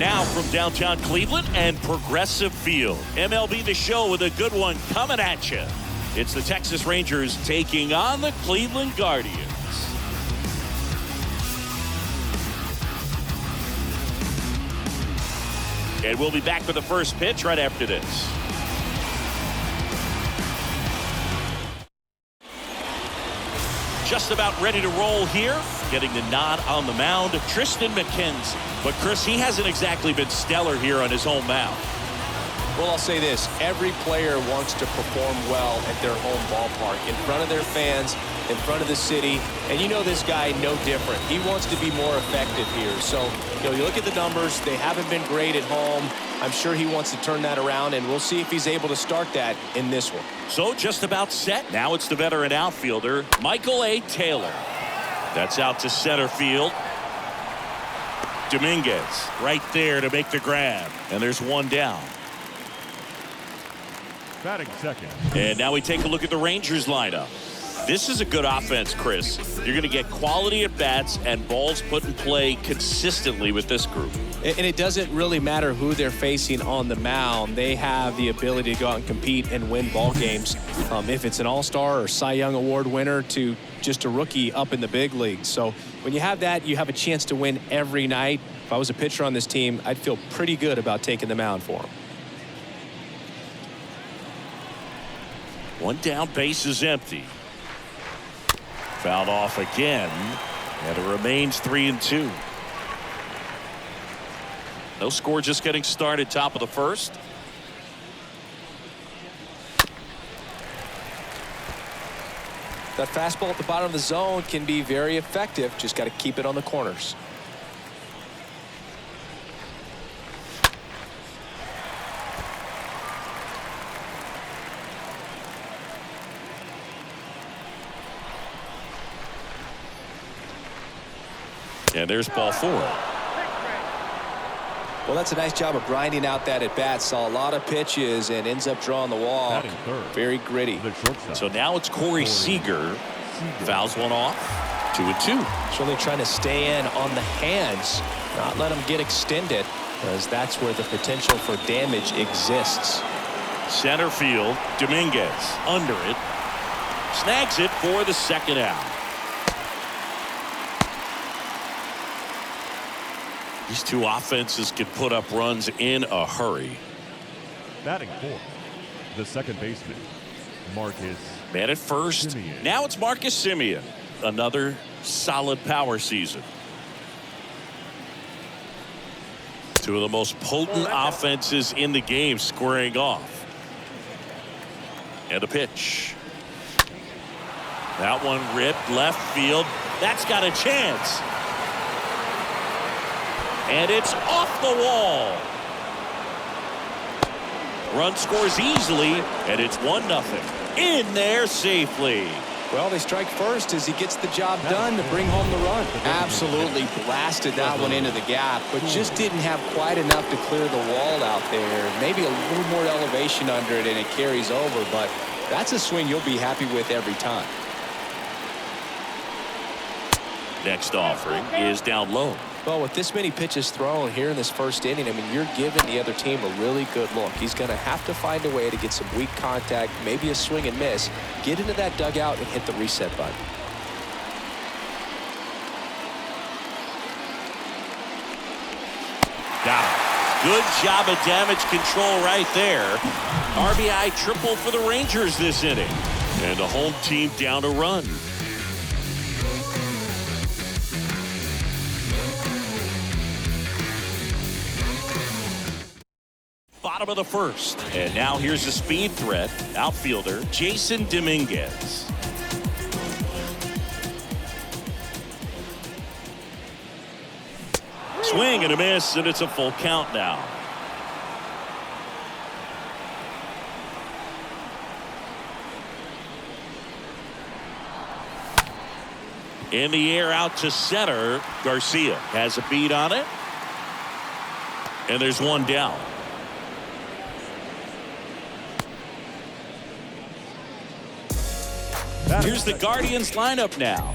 Now from downtown Cleveland and Progressive Field. MLB The Show with a good one coming at you. It's the Texas Rangers taking on the Cleveland Guardians. And we'll be back with the first pitch right after this. Just about ready to roll here. Getting the nod on the mound, Triston McKenzie. But Chris, he hasn't exactly been stellar here on his home mound. Well, I'll say this. Every player wants to perform well at their home ballpark, in front of their fans, in front of the city. And you know this guy no different. He wants to be more effective here. So, you look at the numbers. They haven't been great at home. I'm sure he wants to turn that around, and we'll see if he's able to start that in this one. So just about set. Now it's the veteran outfielder, Michael A. Taylor. That's out to center field. Dominguez right there to make the grab. And there's one down. Batting second. And now we take a look at the Rangers lineup. This is a good offense, Chris. You're going to get quality at bats and balls put in play consistently with this group. And it doesn't really matter who they're facing on the mound. They have the ability to go out and compete and win ball games. If it's an all-star or Cy Young Award winner to just a rookie up in the big leagues. So when you have that, you have a chance to win every night. If I was a pitcher on this team, I'd feel pretty good about taking the mound for him. One down, base is empty. Fouled off again, and it remains 3-2. No score, just getting started, top of the first. That fastball at the bottom of the zone can be very effective. Just got to keep it on the corners. And there's ball 4. Well, that's a nice job of grinding out that at bat. Saw a lot of pitches and ends up drawing the walk. Very gritty. So now it's Corey Seager. Fouls one off. 2-2. Certainly trying to stay in on the hands, not let them get extended, because that's where the potential for damage exists. Center field, Dominguez under it. Snags it for the second out. These two offenses can put up runs in a hurry. Batting 4th, the second baseman, Marcus. Man at first. Semien. Now it's Marcus Semien. Another solid power season. Two of the most potent offenses in the game squaring off. And a pitch. That one ripped left field. That's got a chance. And it's off the wall. Run scores easily, and it's 1-0. In there safely. Well, they strike first as he gets the job done to bring home the run. Absolutely blasted that one into the gap, but just didn't have quite enough to clear the wall out there. Maybe a little more elevation under it, and it carries over, but that's a swing you'll be happy with every time. Next offering is down low. Well, with this many pitches thrown here in this first inning, I mean, you're giving the other team a really good look. He's going to have to find a way to get some weak contact, maybe a swing and miss, get into that dugout and hit the reset button. Got it. Good job of damage control right there. RBI triple for the Rangers this inning. And the home team down a run. Bottom of the first. And now here's the speed threat. Outfielder Jason Dominguez. Swing and a miss, and it's a full count now. In the air out to center. Garcia has a beat on it. And there's one down. Here's the Guardians lineup now.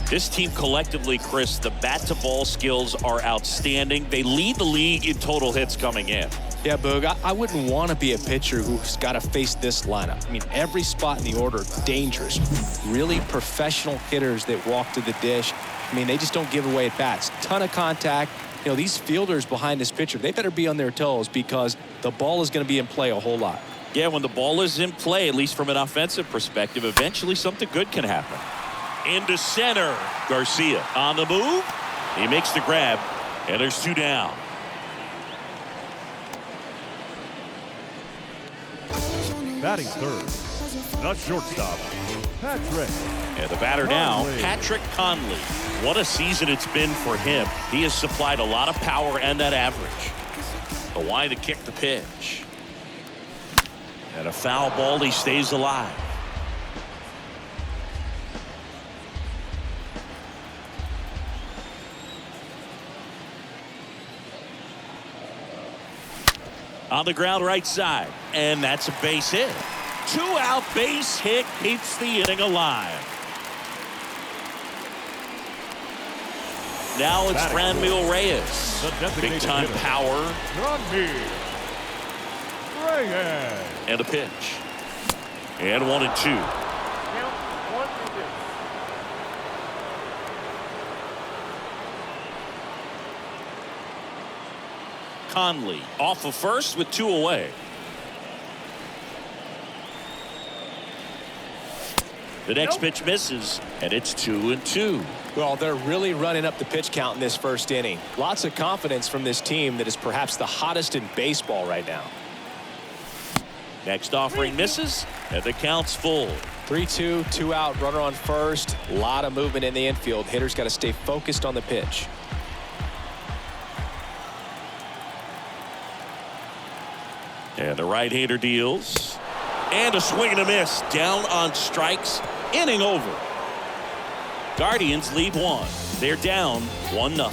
This team collectively, Chris, the bat-to-ball skills are outstanding. They lead the league in total hits coming in. Yeah, Boog, I wouldn't want to be a pitcher who's got to face this lineup. I mean, every spot in the order, dangerous. Really professional hitters that walk to the dish. I mean, they just don't give away at bats. Ton of contact. You know, these fielders behind this pitcher, they better be on their toes because the ball is going to be in play a whole lot. Yeah, when the ball is in play, at least from an offensive perspective, eventually something good can happen. Into center, Garcia on the move. He makes the grab, and there's 2 down. Batting third, the shortstop, Patrick. And the batter now, Conley. Patrick Conley. What a season it's been for him. He has supplied a lot of power and that average. Kawhi to kick the pitch. And a foul ball, he stays alive. On the ground right side, and that's a base hit. 2-out base hit keeps the inning alive. Now it's Franmil Reyes. The designated Big time hitter. power. Franmil Reyes. And a pitch. And 1-2. Conley off of first with 2 away. The next pitch misses, and it's 2-2. Well, they're really running up the pitch count in this first inning. Lots of confidence from this team that is perhaps the hottest in baseball right now. Next offering misses, and the count's full. 3-2, 2-out, runner on first. A lot of movement in the infield. Hitters got to stay focused on the pitch. And the right-hander deals. And a swing and a miss. Down on strikes. Inning over. Guardians lead 1. They're down 1-0.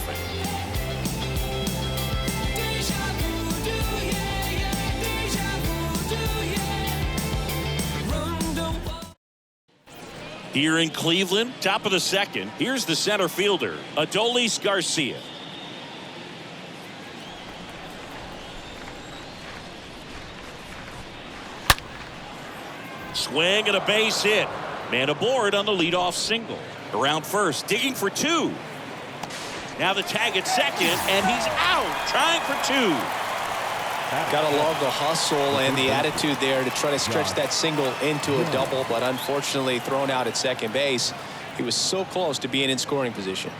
Here in Cleveland, top of the second, here's the center fielder, Adolis Garcia. Swing and a base hit. Man aboard on the leadoff single. Around first, digging for 2. Now the tag at second, and he's out, trying for 2. Got to love the hustle and the attitude there to try to stretch that single into a double, but unfortunately thrown out at second base. He was so close to being in scoring position.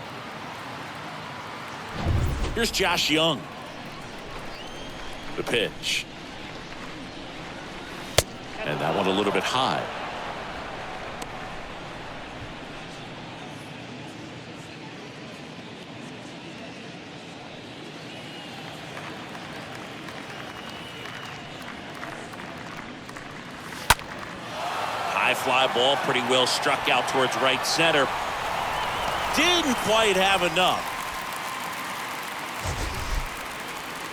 Here's Josh Young. The pitch. And that one a little bit high. High fly ball, pretty well struck out towards right center. Didn't quite have enough.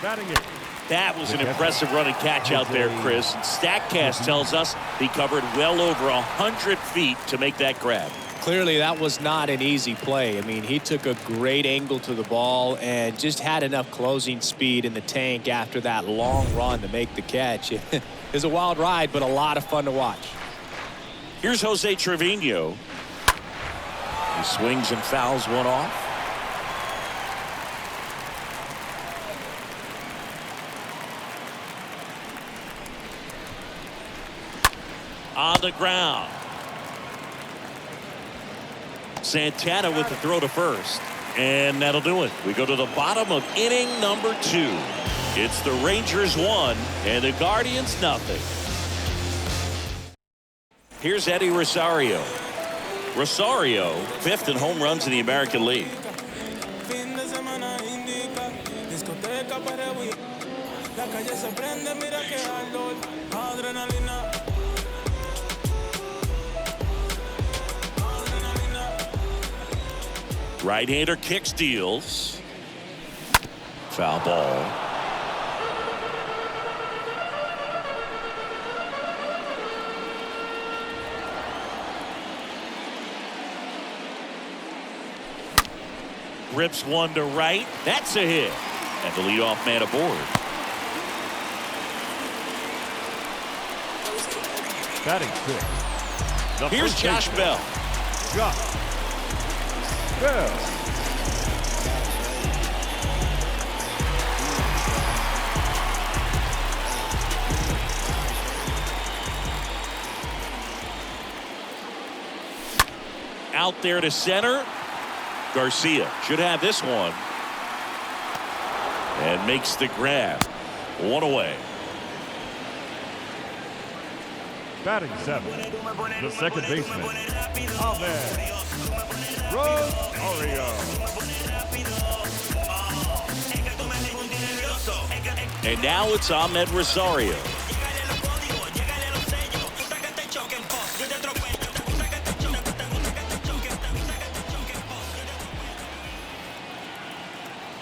Batting it. That was an impressive run and catch out there, Chris. And StatCast tells us he covered well over 100 feet to make that grab. Clearly, that was not an easy play. I mean, he took a great angle to the ball and just had enough closing speed in the tank after that long run to make the catch. It was a wild ride, but a lot of fun to watch. Here's Jose Trevino. He swings and fouls one off. On the ground. Santana with the throw to first. And that'll do it. We go to the bottom of inning number 2. It's the Rangers 1 and the Guardians nothing. Here's Eddie Rosario. Rosario, 5th in home runs in the American League. Right-hander kicks, deals. Foul ball. rips one to right. That's a hit. And the leadoff man aboard. Batting 6. The Here's first Josh baseman, Bell. Josh Bell. Out there to center. Garcia should have this one. And makes the grab. One away. Batting 7. The second baseman, Ahmed Rosario. And now it's Ahmed Rosario.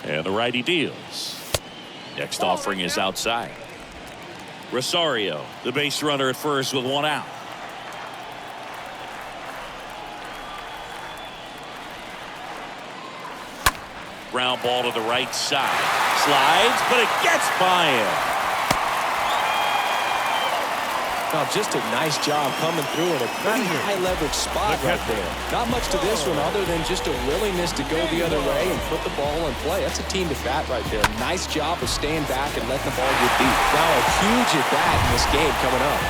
And the righty deals. Next offering is outside. Rosario, the base runner at first with one out. Ground ball to the right side. Slides, but it gets by him. Now, just a nice job coming through in a pretty high leverage spot right there. Not much to this one other than just a willingness to go the other way and put the ball in play. That's a team to bat right there. Nice job of staying back and letting the ball get deep. Now a huge at bat in this game coming up.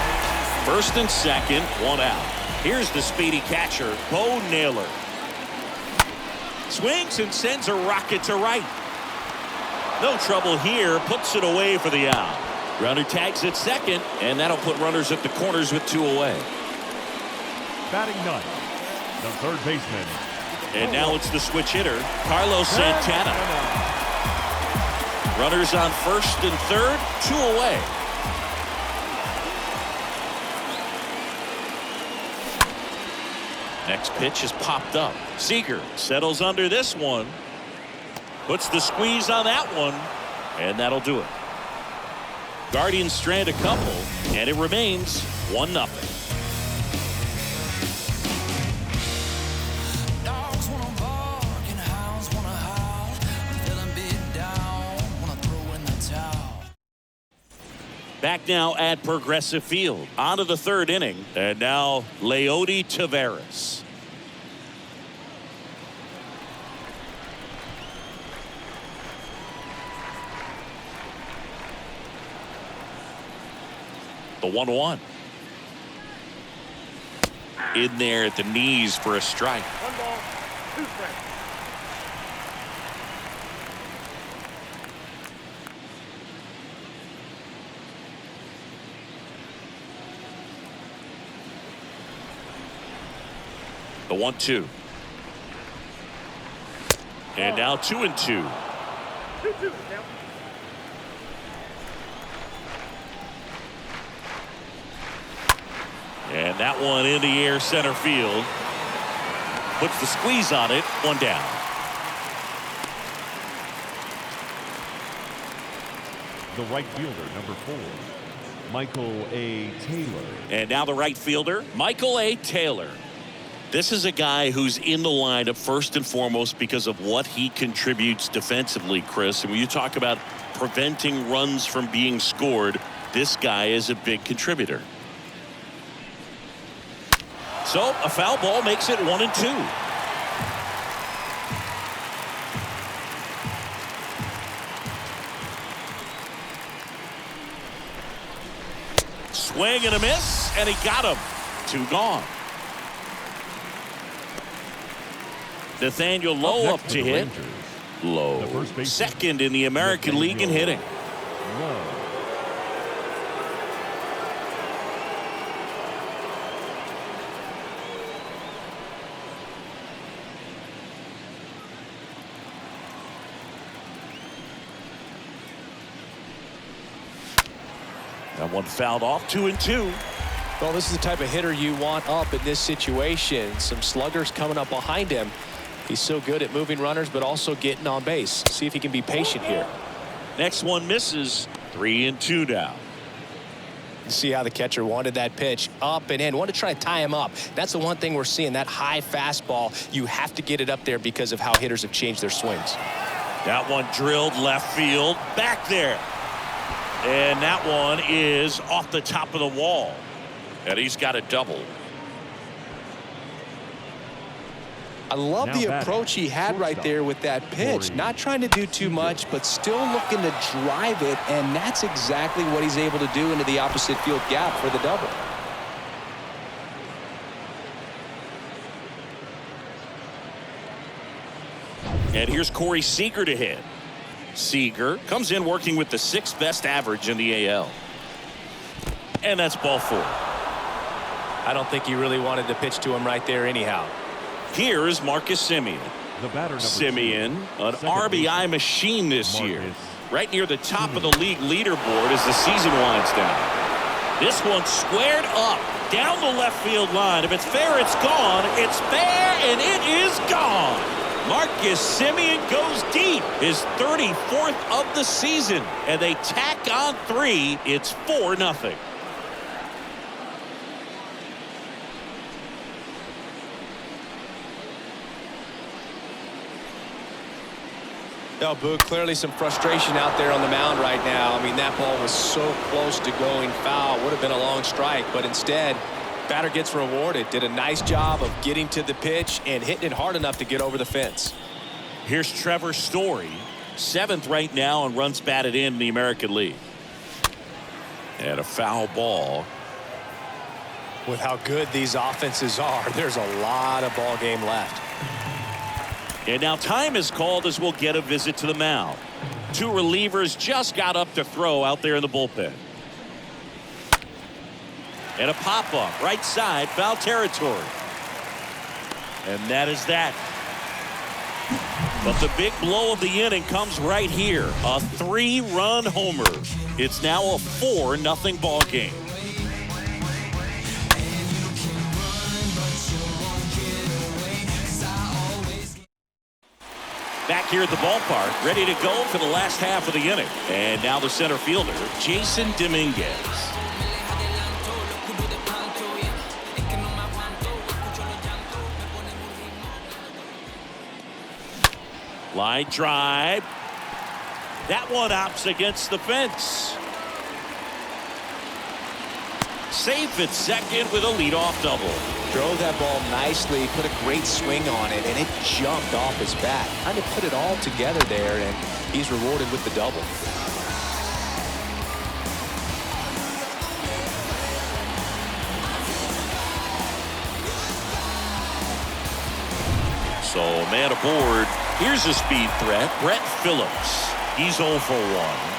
First and second, one out. Here's the speedy catcher, Bo Naylor. Swings and sends a rocket to right. No trouble here, puts it away for the out. Runner tags at second, and that'll put runners at the corners with two away. Batting 9. The third baseman. And now it's the switch hitter, Carlos Santana. Runners on first and third, two away. Next pitch is popped up. Seager settles under this one. Puts the squeeze on that one, and that'll do it. Guardians strand a couple, and it remains 1-0. Back now at Progressive Field. On to the third inning, and now Leody Taveras. The 1-1. In there at the knees for a strike. 1 ball, 2 strikes. The 1-2. And now 2-2. 2-2. And that one in the air center field. Puts the squeeze on it. One down. The right fielder, number 4, Michael A. Taylor. And now the right fielder, Michael A. Taylor. This is a guy who's in the lineup first and foremost because of what he contributes defensively, Chris. And when you talk about preventing runs from being scored, this guy is a big contributor. So a foul ball makes it 1-2. Swing and a miss, and he got him. 2 gone. Nathaniel Lowe up to hit. Lowe, second in the American League in hitting. That one fouled off. 2-2. Well, this is the type of hitter you want up in this situation. Some sluggers coming up behind him. He's so good at moving runners, but also getting on base. See if he can be patient here. Next one misses. 3-2 now. See how the catcher wanted that pitch up and in. Wanted to try to tie him up. That's the one thing we're seeing, that high fastball. You have to get it up there because of how hitters have changed their swings. That one drilled left field, back there. And that one is off the top of the wall. And he's got a double. I love Now the batting, approach he had right shortstop, there with that pitch. Corey Not trying to do too much, but still looking to drive it, and that's exactly what he's able to do into the opposite field gap for the double. And here's Corey Seager to hit. Seager comes in working with the 6th best average in the AL. And that's ball 4. I don't think he really wanted to pitch to him right there anyhow. Here is Marcus Semien. The batter number Semien, an Second RBI baseman, machine this year. Marcus Right near the top of the league leaderboard as the season winds down. This one squared up down the left field line. If it's fair, it's gone. It's fair, and it is gone. Marcus Semien goes deep, his 34th of the season, and they tack on 3. It's 4-0. No, Boog, clearly some frustration out there on the mound right now. I mean, that ball was so close to going foul. Would have been a long strike, but instead, batter gets rewarded. Did a nice job of getting to the pitch and hitting it hard enough to get over the fence. Here's Trevor Story, 7th right now in runs batted in the American League. And a foul ball. With how good these offenses are, there's a lot of ball game left. And now time is called as we'll get a visit to the mound. 2 relievers just got up to throw out there in the bullpen. And a pop-up right side, foul territory. And that is that. But the big blow of the inning comes right here. A 3-run homer. It's now a 4-0 ball game. Back here at the ballpark, ready to go for the last half of the inning. And now the center fielder, Jason Dominguez. Line drive. That one opts against the fence. Safe at second with a leadoff double. Drove that ball nicely, put a great swing on it, and it jumped off his bat. Trying to put it all together there, and he's rewarded with the double. So man aboard. Here's a speed threat, Brett Phillips. He's 0 for 1.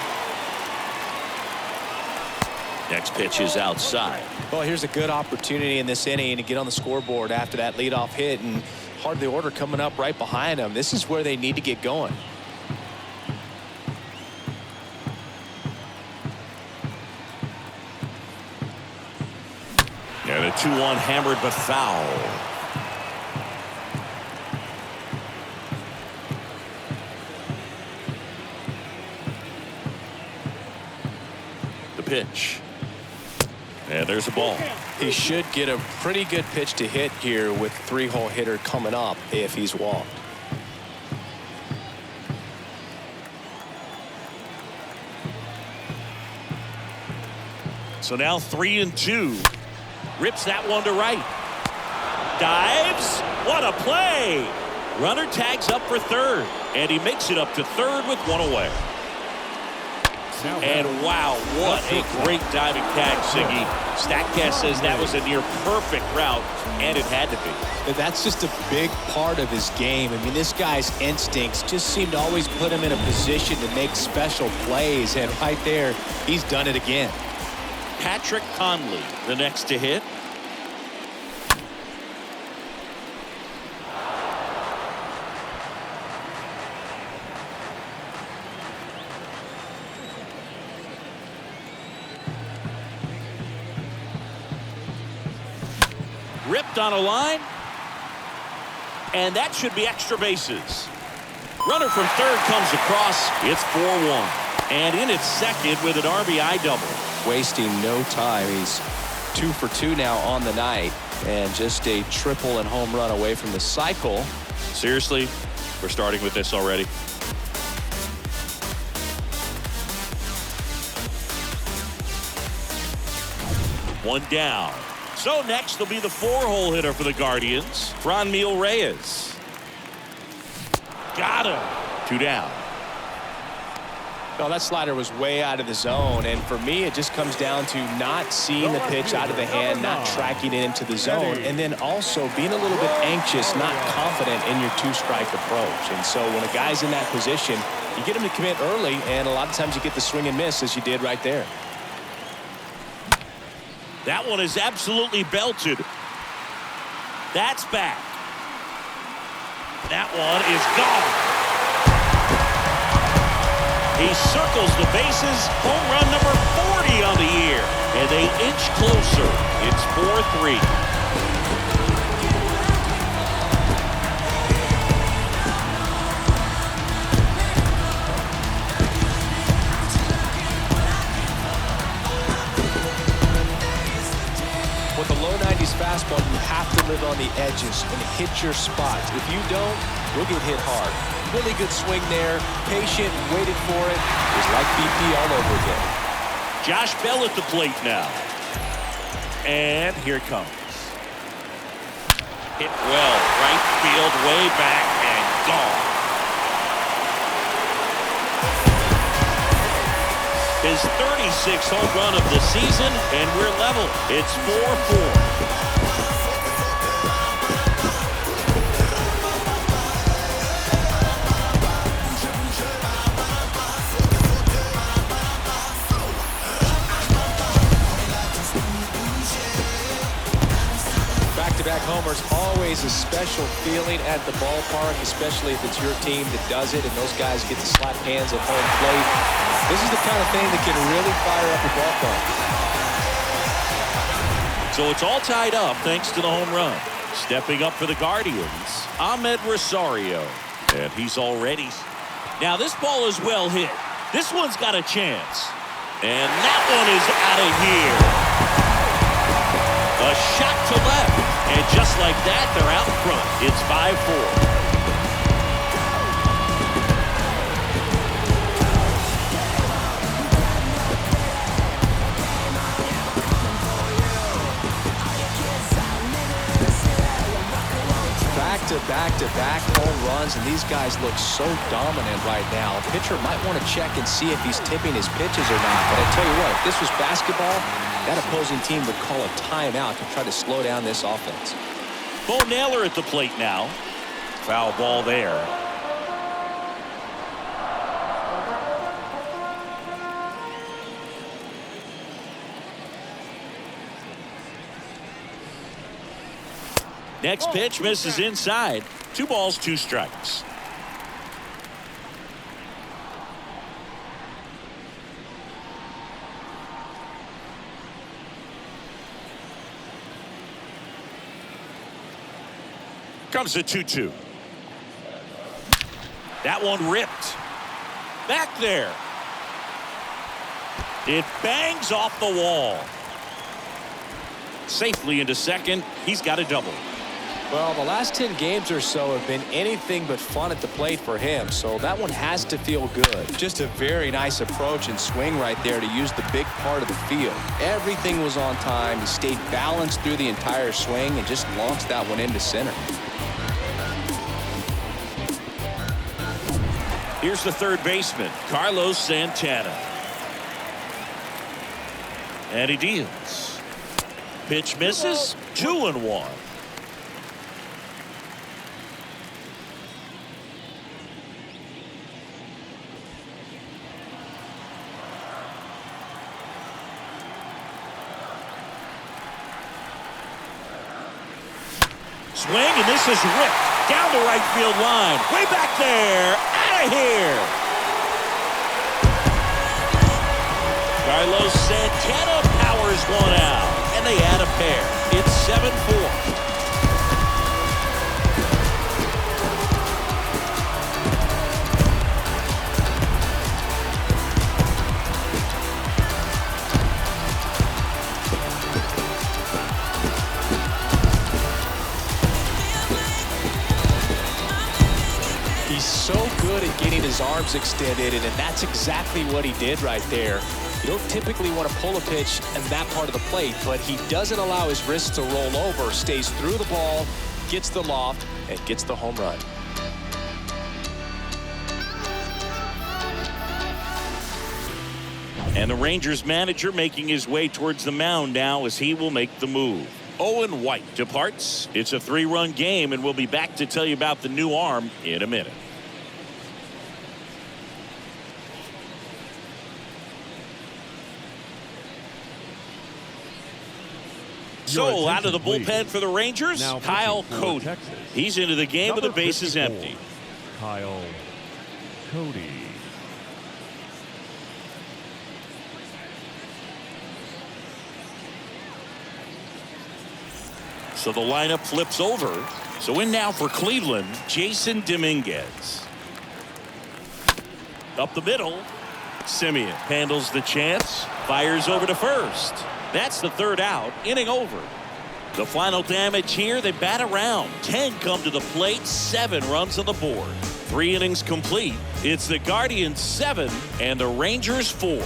Next pitch is outside. Well, here's a good opportunity in this inning to get on the scoreboard after that leadoff hit, and hardly order coming up right behind them. This is where they need to get going. And a 2-1 hammered but foul. The pitch. And there's a ball. He should get a pretty good pitch to hit here with 3-hole hitter coming up if he's walked. So now 3-2. Rips that one to right. Dives. What a play. Runner tags up for third. And he makes it up to third with 1 away. And wow, what a great diving catch, Siggy. Statcast says that was a near perfect route, and it had to be. That's just a big part of his game. I mean, this guy's instincts just seem to always put him in a position to make special plays, and right there, he's done it again. Patrick Conley, the next to hit. Ripped on a line, and that should be extra bases. Runner from third comes across. It's 4-1, and in its second with an RBI double. wasting no time. He's 2 for 2 now on the night, and just a triple and home run away from the cycle. Seriously, we're starting with this already. One down. So next will be the 4-hole hitter for the Guardians, Franmil Reyes. Got him. 2 down. Well, that slider was way out of the zone, and for me it just comes down to not seeing the pitch out of the hand, not tracking it into the zone, and then also being a little bit anxious, not confident in your 2-strike approach. And so when a guy's in that position, you get him to commit early, and a lot of times you get the swing and miss as you did right there. That one is absolutely belted. That's back. That one is gone. He circles the bases. Home run number 40 on the year. And they inch closer. It's 4-3. With a low 90s fastball, you have to live on the edges and hit your spots. If you don't, you'll get hit hard. Really good swing there. Patient, waited for it. It was like BP all over again. Josh Bell at the plate now. And here it comes. Hit well. Right field, way back, and gone. His 36th home run of the season, and we're level. It's 4-4. Back-to-back homers, always a special feeling at the ballpark, especially if it's your team that does it and those guys get to slap hands at home plate. This is the kind of thing that can really fire up a ballpark. So it's all tied up thanks to the home run. Stepping up for the Guardians, Ahmed Rosario. And he's already. Now this ball is well hit. This one's got a chance. And that one is out of here. A shot to left. And just like that, they're out in front. It's 5-4. Back-to-back home runs, and these guys look so dominant right now. A pitcher might want to check and see if he's tipping his pitches or not. But I tell you what, if this was basketball, that opposing team would call a timeout to try to slow down this offense. Bo Naylor at the plate now. Foul ball there. Next pitch misses inside. 2 balls, 2 strikes. Comes the 2-2. That one ripped. Back there. It bangs off the wall. Safely into second. He's got a double. Well, the last 10 games or so have been anything but fun at the plate for him, so that one has to feel good. Just a very nice approach and swing right there to use the big part of the field. Everything was on time. He stayed balanced through the entire swing and just launched that one into center. Here's the third baseman, Carlos Santana. And he deals. Pitch misses. 2-1. Swing, and this is ripped down the right field line. Way back there. Out of here. Carlos Santana powers one out, and they add a pair. It's 7-4. He's so good at getting his arms extended, and that's exactly what he did right there. You don't typically want to pull a pitch in that part of the plate, but he doesn't allow his wrists to roll over, stays through the ball, gets the loft, and gets the home run. And the Rangers manager making his way towards the mound now as he will make the move. Owen White departs. It's a 3-run game, and we'll be back to tell you about the new arm in a minute. So out of the bullpen for the Rangers, Now Kyle Cody. Texas. He's into the game with the bases 54, empty. Kyle Cody. So the lineup flips over. So in now for Cleveland, Jason Dominguez. Up the middle, Simeon handles the chance, fires over to first. That's the third out, inning over. The final damage here, they bat around. 10 come to the plate, 7 runs on the board. 3 innings complete. It's the Guardians 7 and the Rangers 4.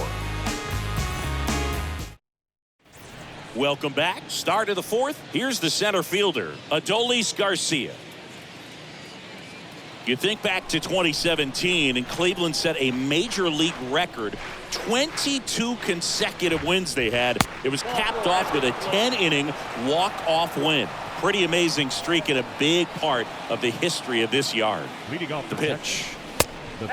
Welcome back. Start of the 4th. Here's the center fielder, Adolis Garcia. You think back to 2017, and Cleveland set a major league record. 22 consecutive wins they had. It was capped off with a 10-inning walk-off win. Pretty amazing streak and a big part of the history of this yard. Leading off The pitch.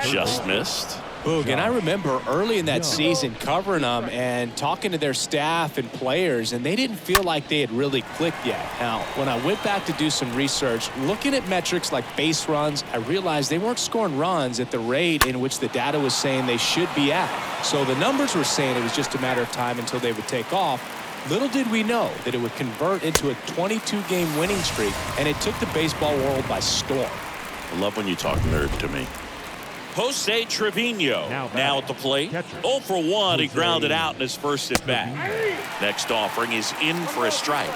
Just missed. Boog, and I remember early in that season covering them and talking to their staff and players, and they didn't feel like they had really clicked yet. Now, when I went back to do some research, looking at metrics like base runs, I realized they weren't scoring runs at the rate in which the data was saying they should be at. So the numbers were saying it was just a matter of time until they would take off. Little did we know that it would convert into a 22-game winning streak, and it took the baseball world by storm. I love when you talk nerd to me. Jose Trevino now at the plate. Catcher. 0 for 1. He grounded out in his first at bat. Next offering is in for a strike.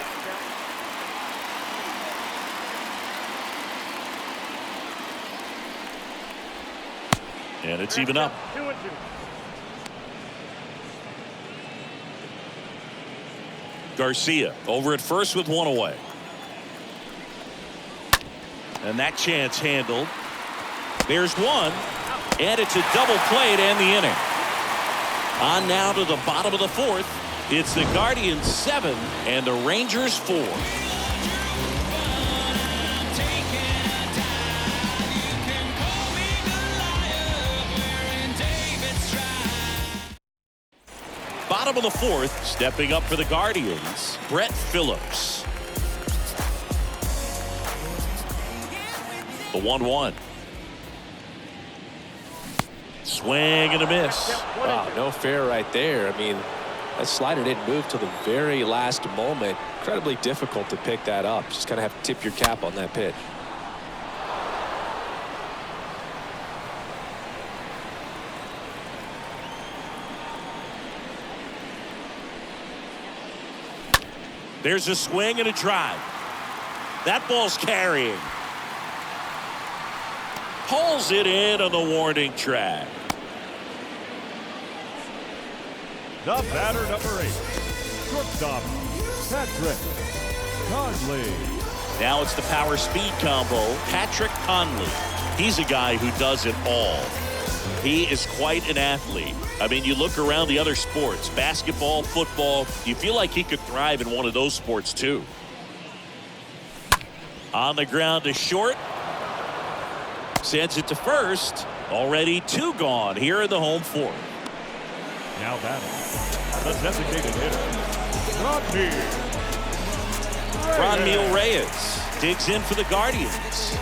And it's even up. Garcia over at first with 1 away. And that chance handled. There's 1. And it's a double play to end the inning. On now to the bottom of the 4th. It's the Guardians 7 and the Rangers 4. Bottom of the 4th, stepping up for the Guardians, Brett Phillips. The 1-1. Swing and a miss. Wow, no fair right there. I mean, that slider didn't move till the very last moment. Incredibly difficult to pick that up. Just kind of have to tip your cap on that pitch. There's a swing and a drive. That ball's carrying. Pulls it in on the warning track. The batter, number 8. Shortstop, Patrick Conley. Now it's the power speed combo, Patrick Conley. He's a guy who does it all. He is quite an athlete. I mean, you look around the other sports, basketball, football, you feel like he could thrive in one of those sports too. On the ground to short. Sends it to first. Already 2 gone here in the home 4th. Now batting, the designated hitter, Franmil Reyes digs in for the Guardians.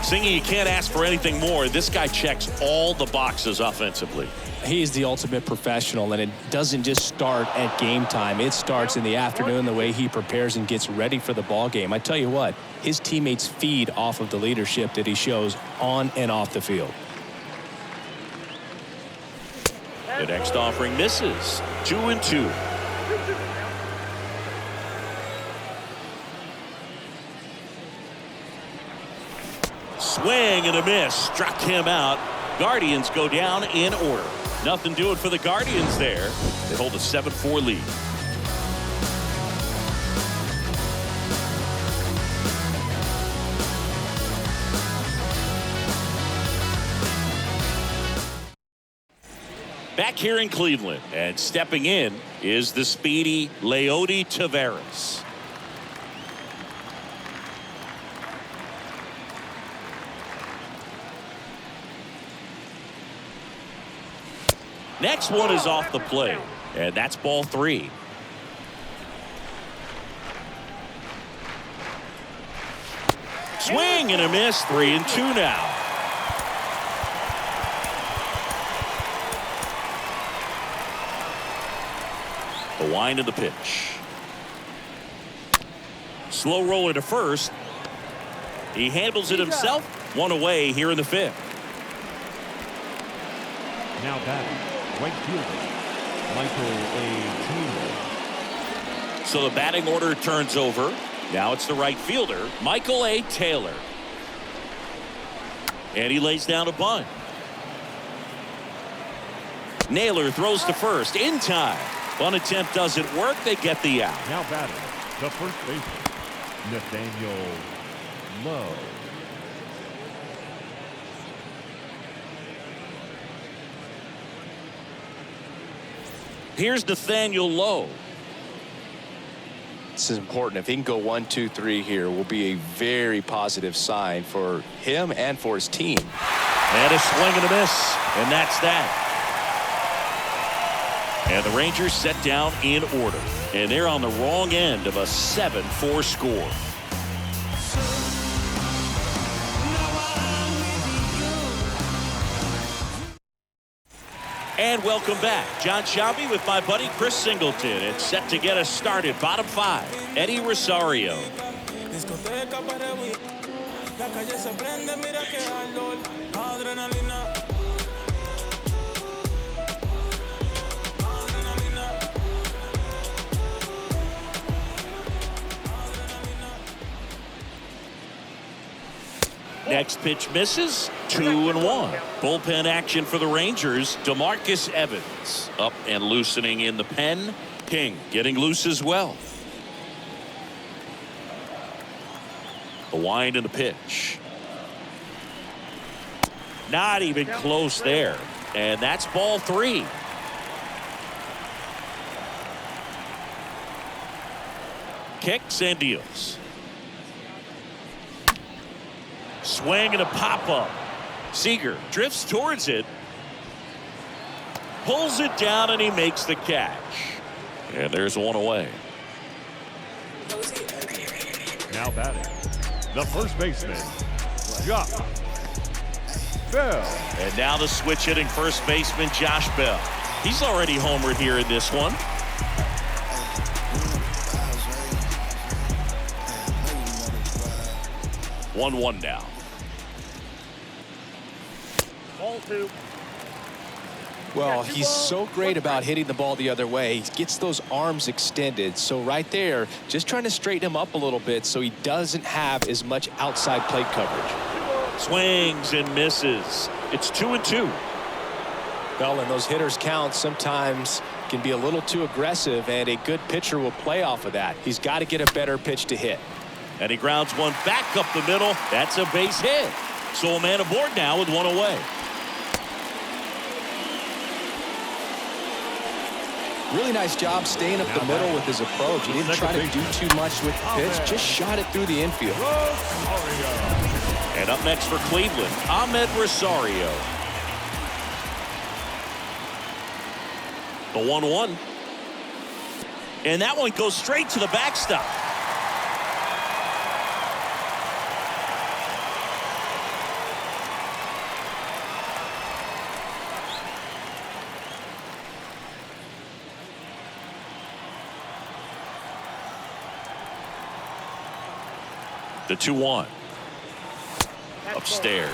Singing, you can't ask for anything more. This guy checks all the boxes offensively. He is the ultimate professional, and it doesn't just start at game time. It starts in the afternoon, the way he prepares and gets ready for the ball game. I tell you what, his teammates feed off of the leadership that he shows on and off the field. The next offering misses. 2-2. Swing and a miss. Struck him out. Guardians go down in order. Nothing doing for the Guardians there. They hold a 7-4 lead. Back here in Cleveland, and stepping in is the speedy Leody Taveras. Next one is off the plate, and that's ball 3. Swing and a miss. 3-2 now. The wind of the pitch. Slow roller to first. He handles it himself. One away here in the 5th. Now batting, right fielder, Michael A. Taylor. So the batting order turns over. Now it's the right fielder, Michael A. Taylor. And he lays down a bunt. Naylor throws to first in time. Bunt attempt doesn't work. They get the out. Now batting, the first baseman, Nathaniel Lowe. Here's Nathaniel Lowe. This is important. If he can go 1, 2, 3 here, will be a very positive sign for him and for his team. And a swing and a miss. And that's that. And the Rangers set down in order. And they're on the wrong end of a 7-4 score. And welcome back. John Sciambi with my buddy Chris Singleton. It's set to get us started. Bottom 5, Eddie Rosario. Next pitch misses. 2-1. Bullpen action for the Rangers. DeMarcus Evans up and loosening in the pen. King getting loose as well. The wind and the pitch. Not even close there. And that's ball 3. Kicks and deals. Swing and a pop-up. Seager drifts towards it. Pulls it down and he makes the catch. And there's one away. Now batting, the first baseman, Josh Bell. And now the switch hitting first baseman Josh Bell. He's already homered here in this one. 1-1 now. Ball 2. Well, he's so great about hitting the ball the other way. He gets those arms extended. So right there, just trying to straighten him up a little bit so he doesn't have as much outside plate coverage. Swings and misses. It's 2-2. Well, and those hitters count sometimes can be a little too aggressive, and a good pitcher will play off of that. He's got to get a better pitch to hit. And he grounds one back up the middle. That's a base hit. So a man aboard now with one away. Really nice job staying up the middle with his approach. He didn't try to do too much with the pitch. Just shot it through the infield. And up next for Cleveland, Amed Rosario. The 1-1. And that one goes straight to the backstop. The 2-1. Upstairs.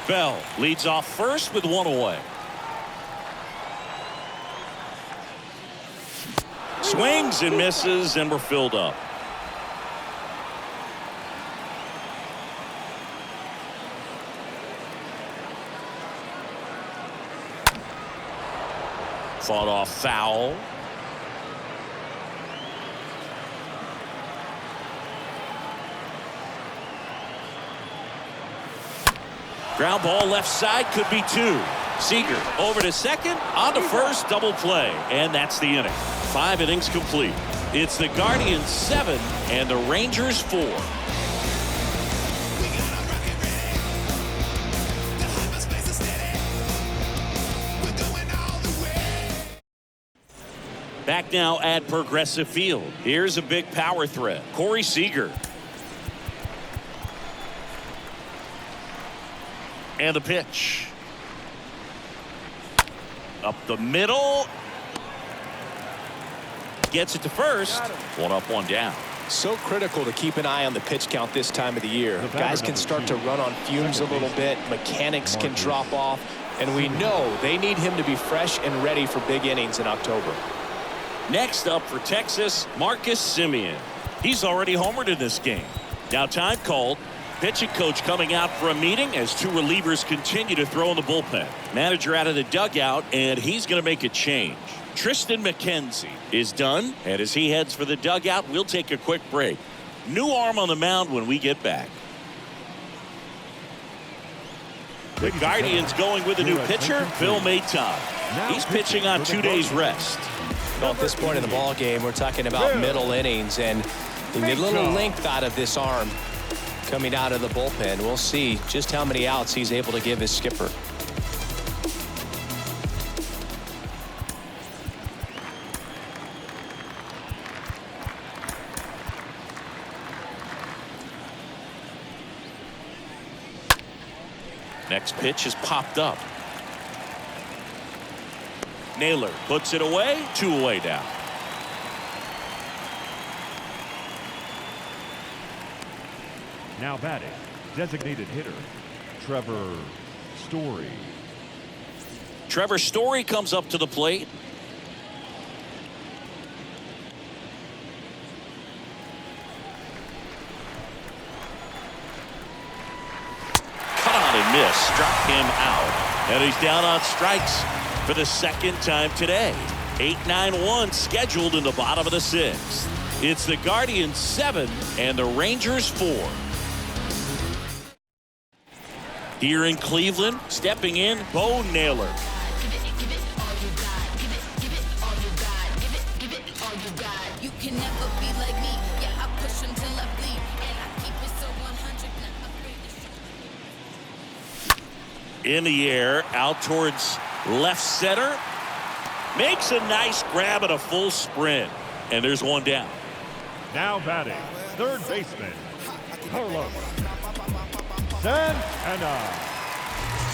Bell leads off first with one away. Swings and misses, and we're filled up. Fought off foul. Ground ball left side, could be 2. Seager over to second, on to first, double play, and that's the inning. 5 innings complete. It's the Guardians 7 and the Rangers 4. Back now at Progressive Field. Here's a big power threat. Corey Seager. And the pitch. Up the middle. Gets it to first. 1 up, 1 down. So critical to keep an eye on the pitch count this time of the year. Guys can start to run on fumes a little bit. Mechanics can drop off. And we know they need him to be fresh and ready for big innings in October. Next up for Texas, Marcus Semien. He's already homered in this game. Now time called. Pitching coach coming out for a meeting as 2 relievers continue to throw in the bullpen. Manager out of the dugout, and he's going to make a change. Tristan McKenzie is done, and as he heads for the dugout, we'll take a quick break. New arm on the mound when we get back. The Guardians going with a new pitcher, Phil Maton. He's pitching on 2 days rest. Well, at this point in the ball game, we're talking about middle innings, and you get a little length out of this arm coming out of the bullpen. We'll see just how many outs he's able to give his skipper. Next pitch is popped up. Naylor puts it away, 2 away now. Now batting, designated hitter, Trevor Story. Trevor Story comes up to the plate. Cut on and miss, struck him out. And he's down on strikes for the 2nd time today. 8-9-1 scheduled in the bottom of the 6th. It's the Guardians 7 and the Rangers 4. Here in Cleveland, stepping in, Bo Naylor. In the air, out towards left center. Makes a nice grab at a full sprint. And there's 1 down. Now batting, third baseman, Carlos Santana.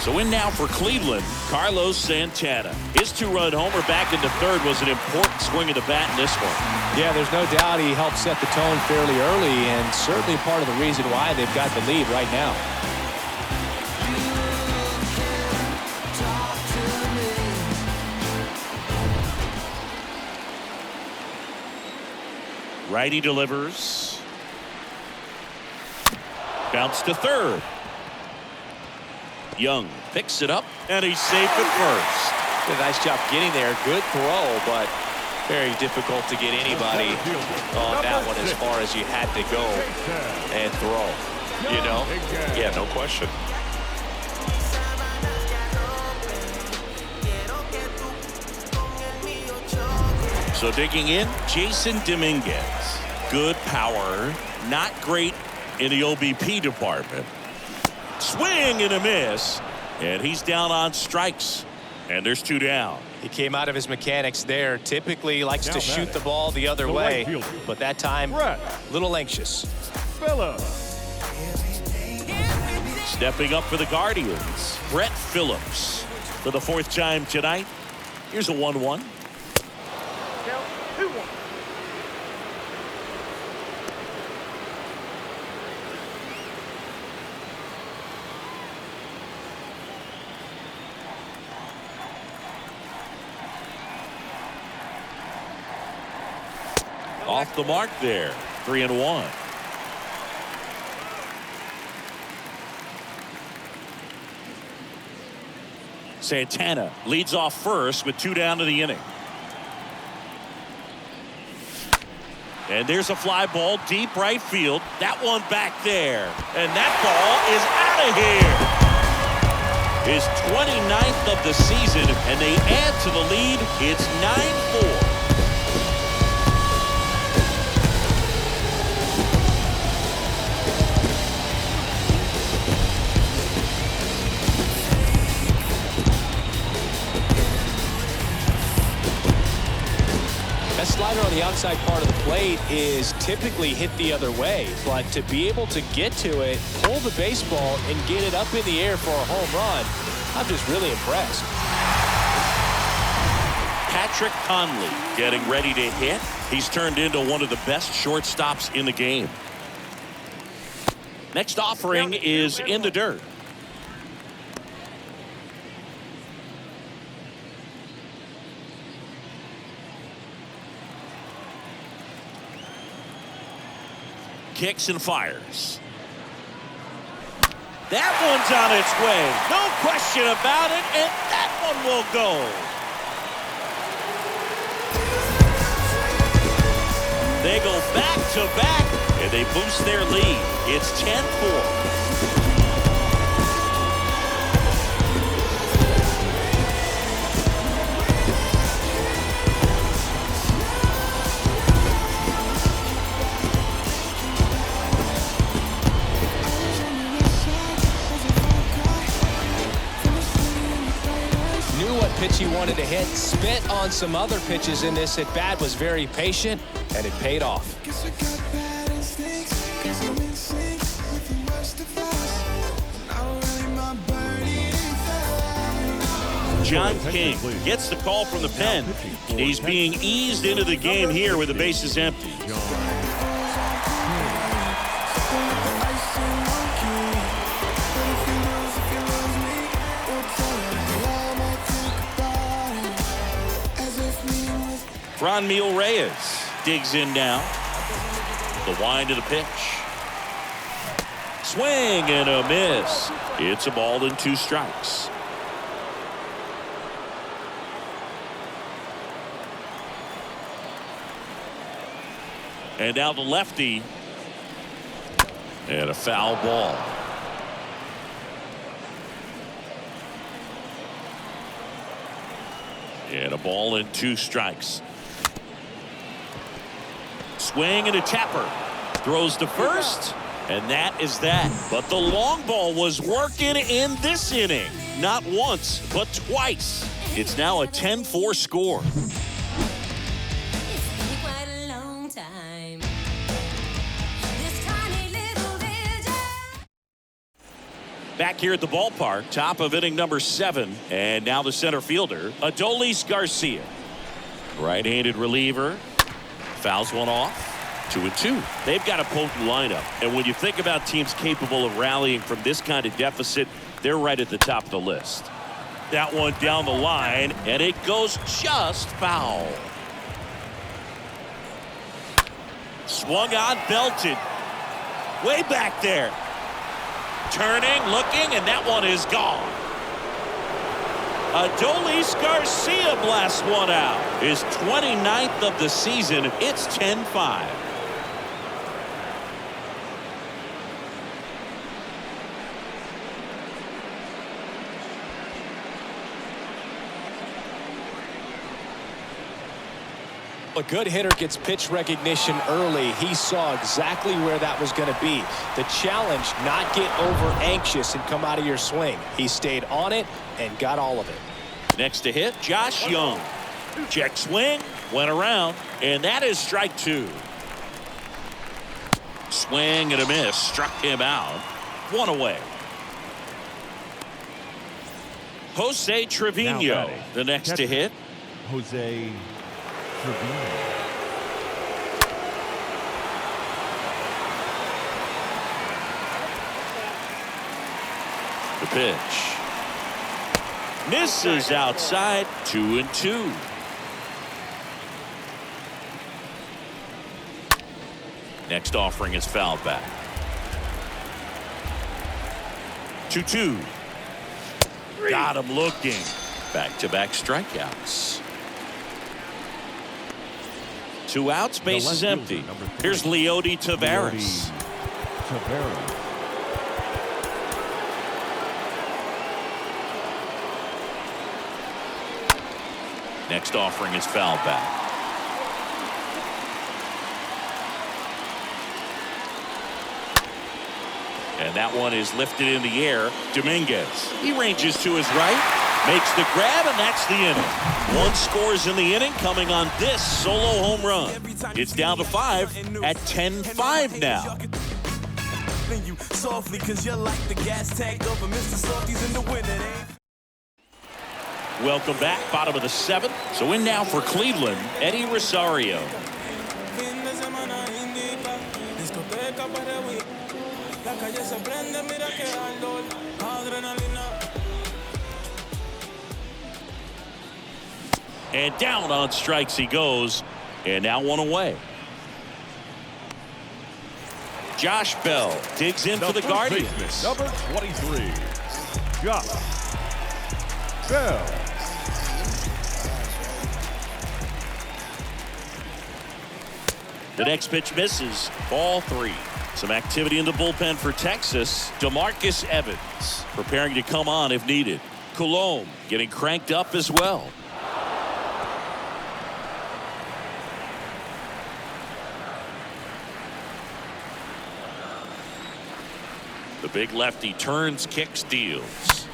So in now for Cleveland, Carlos Santana. His 2-run homer back into third was an important swing of the bat in this one. Yeah, there's no doubt he helped set the tone fairly early, and certainly part of the reason why they've got the lead right now. Righty delivers. Bounce to third. Young picks it up, and he's safe at first. Did a nice job getting there. Good throw, but very difficult to get anybody on that one as far as you had to go and throw. You know? Yeah, no question. So digging in, Jason Dominguez. Good power, not great in the OBP department. Swing and a miss, and he's down on strikes, and there's 2 down. He came out of his mechanics there. Typically likes to shoot the ball the other way, but that time a little anxious. Phillips. Stepping up for the Guardians, Brett Phillips. For the 4th time tonight, here's a 1-1. Off the mark there. 3-1. Santana leads off first with 2 down to the inning. And there's a fly ball deep right field. That one back there. And that ball is out of here. His 29th of the season, and they add to the lead. It's 9-4. That slider on the outside part of the plate is typically hit the other way, but to be able to get to it, pull the baseball, and get it up in the air for a home run, I'm just really impressed. Patrick Conley getting ready to hit. He's turned into one of the best shortstops in the game. Next offering is in the dirt. Kicks and fires. That one's on its way. No question about it, and that one will go. They go back to back, and they boost their lead. It's 10-4. Pitch he wanted to hit, spent on some other pitches in this at bat, was very patient, and it paid off. John King gets the call from the pen. He's being eased into the game here with the bases empty. Franmil Reyes digs in now. The wind of the pitch. Swing and a miss. It's a ball and 2 strikes. And now the lefty. And a foul ball. And a ball and 2 strikes. Swing and a tapper. Throws to first. And that is that. But the long ball was working in this inning. Not once, but twice. It's now a 10-4 score. Back here at the ballpark, top of inning number 7. And now the center fielder, Adolis Garcia. Right-handed reliever. Fouls one off. 2-2. They've got a potent lineup. And when you think about teams capable of rallying from this kind of deficit, they're right at the top of the list. That one down the line, and it goes just foul. Swung on, belted. Way back there. Turning, looking, and that one is gone. Adolis Garcia blasts one out. His 29th of the season. It's 10-5. A good hitter gets pitch recognition early. He saw exactly where that was going to be. The challenge, not get over anxious and come out of your swing. He stayed on it and got all of it. Next to hit, Josh Young. Check swing, went around, and that is strike 2. Swing and a miss, struck him out. 1 away. Jose Trevino, the next to hit. Jose Trevino. The pitch. Misses outside. 2-2. Next offering is fouled back. 2-2. Got him looking. Back-to-back strikeouts. 2 outs, base is empty. Here's Leody Taveras. Next offering is foul back. And that one is lifted in the air. Dominguez. He ranges to his right, makes the grab, and that's the inning. 1 scores in the inning, coming on this solo home run. It's down to 5 at 10-5 now. Welcome back, bottom of the 7th. So in now for Cleveland, Eddie Rosario. And down on strikes he goes, and now 1 away. Josh Bell digs in for the Guardians. Number 23, Josh Bell. The next pitch misses. Ball 3. Some activity in the bullpen for Texas. DeMarcus Evans preparing to come on if needed. Colomb getting cranked up as well. The big lefty turns, kicks, deals.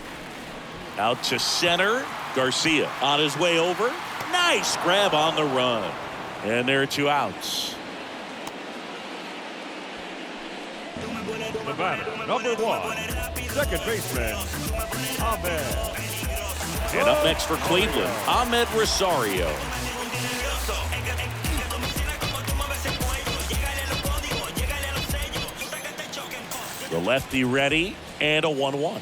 Out to center. Garcia on his way over. Nice grab on the run. And there are 2 outs. The batter, number 1, second baseman, Ahmed. And up next for Cleveland, Ahmed Rosario. The lefty ready, and a 1-1.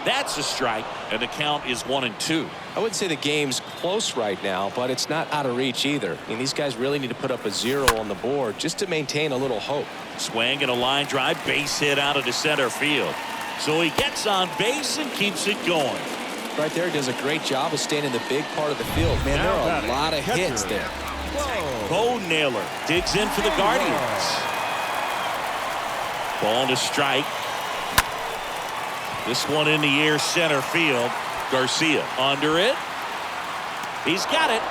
That's a strike, and the count is 1-2. I wouldn't say the game's close right now, but it's not out of reach either. I mean, these guys really need to put up a 0 on the board just to maintain a little hope. Swing and a line drive, base hit out of the center field. So he gets on base and keeps it going. Right there, he does a great job of staying in the big part of the field. Man, there are a lot of hits there. Bo Naylor digs in for the Guardians. Ball to strike. This one in the air, center field. Garcia under it. He's got it.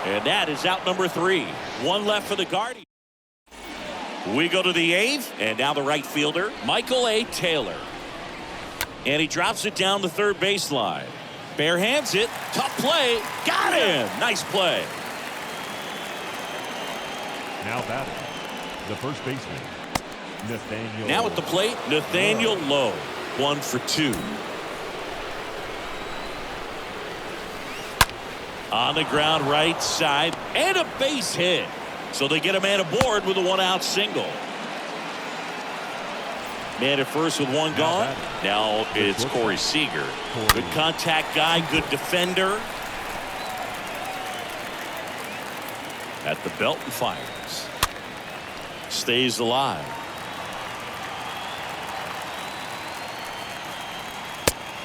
And that is out number 3. 1 left for the Guardians. We go to the 8th, and now the right fielder, Michael A. Taylor. And he drops it down the third baseline. Bare hands it. Tough play. Got him. Nice play. Now batting, the first baseman, Nathaniel. Now at the plate, Nathaniel Lowe. 1 for 2. On the ground, right side, and a base hit. So they get a man aboard with a 1-out single. Man at first with 1 gone. Now it's Corey Seager. Good contact guy, good defender. At the belt and fires. Stays alive.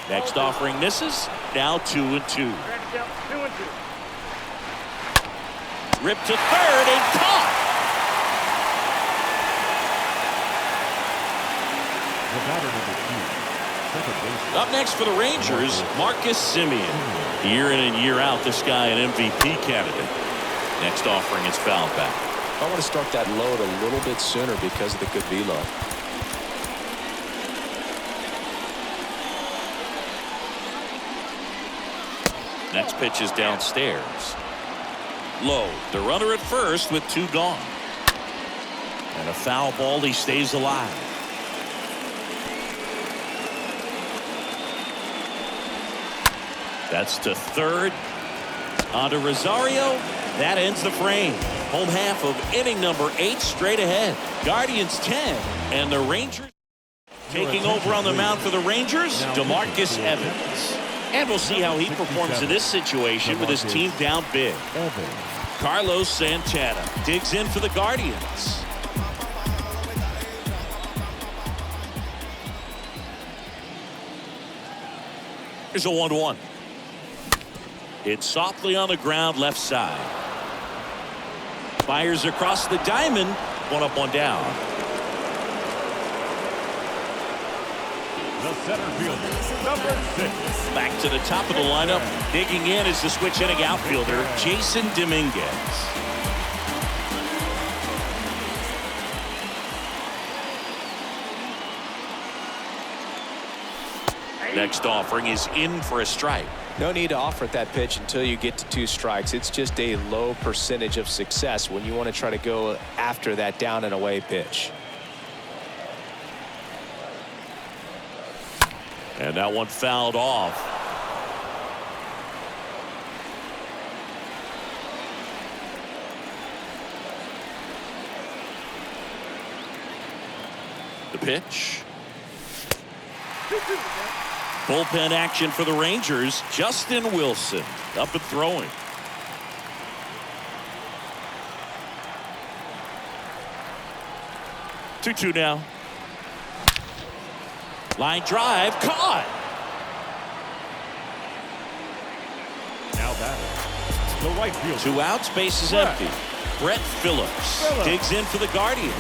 Next offering misses. Now 2-2. Ripped to third and caught. Up next for the Rangers, Marcus Semien. Year in and year out, this guy an MVP candidate. Next offering is fouled back. I want to start that load a little bit sooner because of the good velo. Next pitch is downstairs. Low, the runner at first with 2 gone. And a foul ball, he stays alive. That's to third. On to Rosario. That ends the frame. Home half of inning number 8 straight ahead. Guardians 10 and the Rangers taking over on the mound for the Rangers, DeMarcus Evans. And we'll see how he performs in this situation with his team down big. Carlos Santana digs in for the Guardians. Here's a 1-1. Hit softly on the ground left side. Fires across the diamond. 1 up, 1 down. The center fielder, number 6. Back to the top of the lineup. Digging in is the switch hitting outfielder, Jason Dominguez. Next offering is in for a strike. No need to offer at that pitch until you get to 2 strikes. It's just a low percentage of success when you want to try to go after that down and away pitch. And that one fouled off. The pitch. Bullpen action for the Rangers. Justin Wilson up and throwing. Two now. Line drive caught. Now batting, the right fielder. 2 outs, base is empty. Brett Phillips digs in for the Guardians.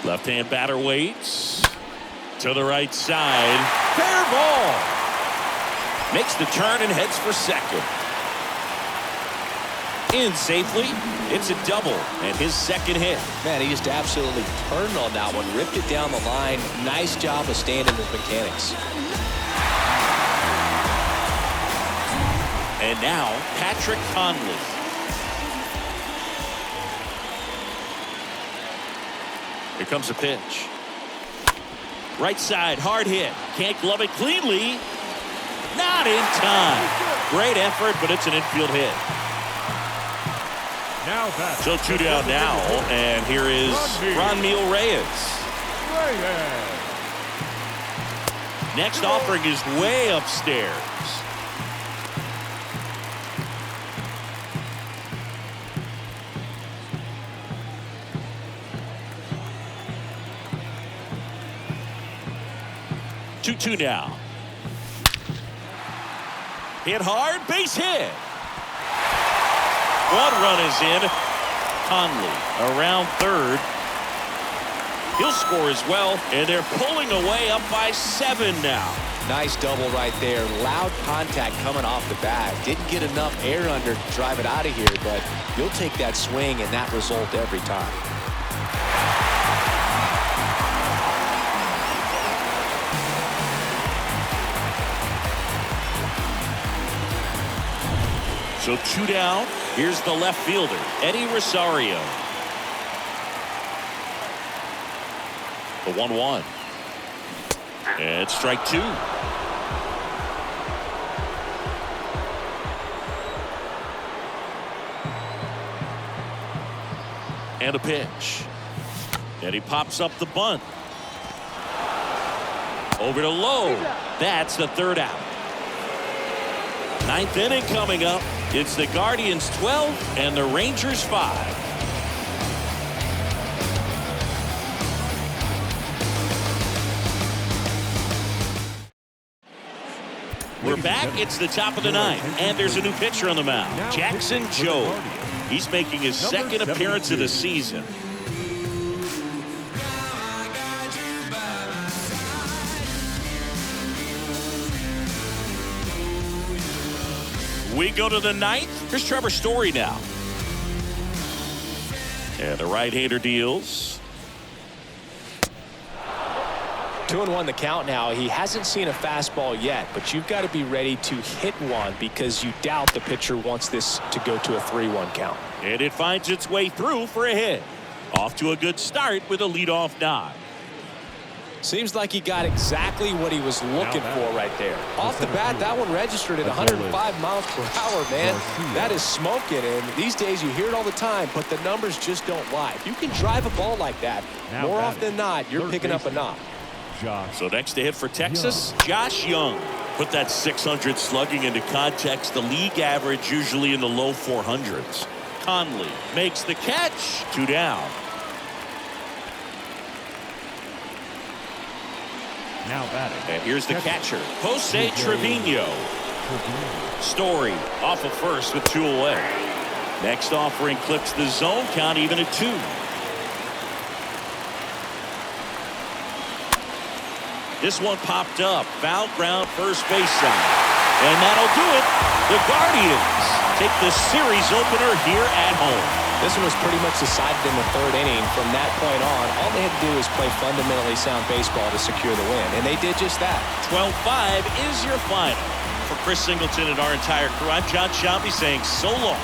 Left-hand batter waits. To the right side. Fair ball. Makes the turn and heads for second. In safely. It's a double and his second hit. Man, he just absolutely turned on that one. Ripped it down the line. Nice job of staying in his mechanics. And now Patrick Conley. Here comes a pitch. Right side, hard hit. Can't glove it cleanly. Not in time. Great effort, but it's an infield hit. Now batting. So 2 down now, and here is Ronmil Reyes. Next offering is way upstairs. Two now. Hit hard, base hit. 1 run is in. Conley around third. He'll score as well, and they're pulling away up by 7 now. Nice double right there. Loud contact coming off the bat. Didn't get enough air under to drive it out of here, but you'll take that swing and that result every time. So 2 down. Here's the left fielder, Eddie Rosario. The 1-1. And strike 2. And a pitch. And he pops up the bunt. Over to Lowe. That's the 3rd out. 9th inning coming up. It's the Guardians 12 and the Rangers 5. We're back. It's the top of the 9th, and there's a new pitcher on the mound, Jackson Jobe. He's making his 2nd appearance of the season. We go to the 9th. Here's Trevor Story now. And the right-hander deals. 2-1 the count now. He hasn't seen a fastball yet, but you've got to be ready to hit one because you doubt the pitcher wants this to go to a 3-1 count. And it finds its way through for a hit. Off to a good start with a leadoff nod. Seems like he got exactly what he was looking for right there. Off the bat, that one registered at 105 miles per hour, man. That is smoking, and these days you hear it all the time, but the numbers just don't lie. If you can drive a ball like that, more often than not, you're picking up a knock. So next to hit for Texas, Josh Young. Put that 600 slugging into context. The league average usually in the low 400s. Conley makes the catch. 2 down. Now batting. And here's the catcher, Jose Trevino. Story off of first with 2 away. Next offering clips the zone count even at 2. This one popped up. Foul ground first base side. And that'll do it. The Guardians take the series opener here at home. This one was pretty much decided in the 3rd inning. From that point on, all they had to do was play fundamentally sound baseball to secure the win. And they did just that. 12-5 is your final. For Chris Singleton and our entire crew, I'm John Shelby saying so long.